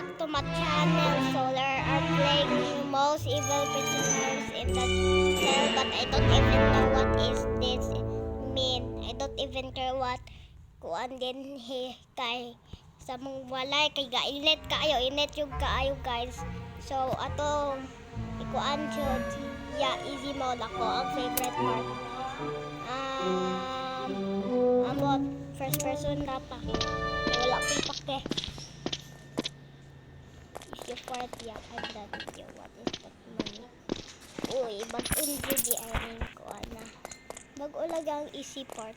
back to my channel. So there are playing the most evil prisoners in the cell, but I don't even know what is this mean. I don't even care what kuan din kay sa mong walay kay gainit kaayo, init yung kaayo guys. So atong ikuan jud easy mode ako ang favorite part. Amot first person ra pa. Wala pipake. Easy part I'm done with you. What is that money? Uy, bag-un jud di aning kuan na. Bag-o lang ang easy part.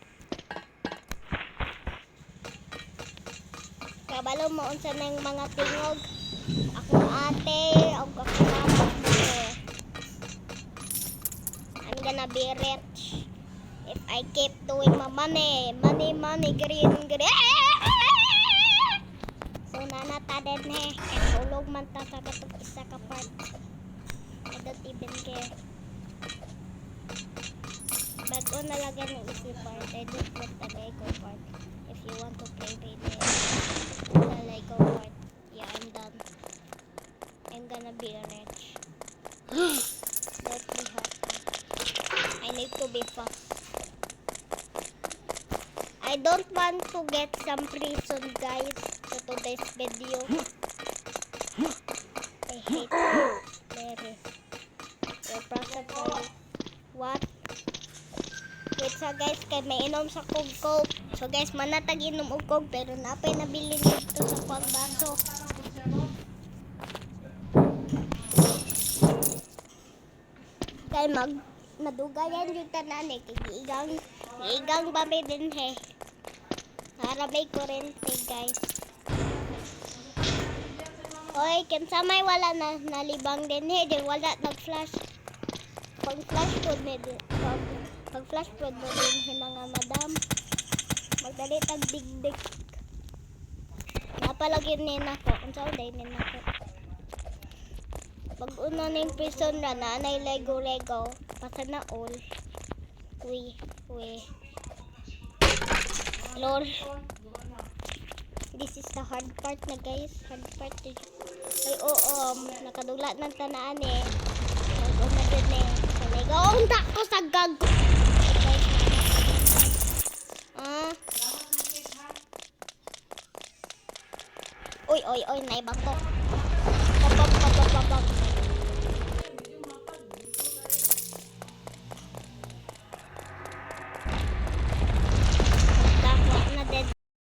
Kabalo mo unsa nang mga tingog. Ako ate, ako mama. I'm gonna be rich if I keep doing my money, green. So nanata din tulog man ta sa katong isa ka part. I don't even care. Bago na lagyan ng easy part. I don't want the Lego part. If you want to play the Lego part. Yeah, I'm done. I'm gonna be rich. Don't be happy. I need to be fast. I don't want to get some prison guys to today's video. I hate it. Very. Your process what? Wait sa guys, kay may inom sa kog. So guys, manatag inom og kog pero napay nabilin dito sa pangbaso. Kay madugayan yung tanan kay igang bami din para may kurente guys. Oy, kinsa may wala na nalibang din di wala nag-flash. Pag-flash po din. Pag-flash po din mga madam. Magdali tag big. Napalagyan ni nako. Unsa day ni nako. Pag una ning prison na nanay Lego. Pasa na all. We. Lol. This is the hard part na guys. Hard part. Ay nakadula ng tanaan Una din sa Lego. Unta ko sa gag. Uy, naibang ko. Pop.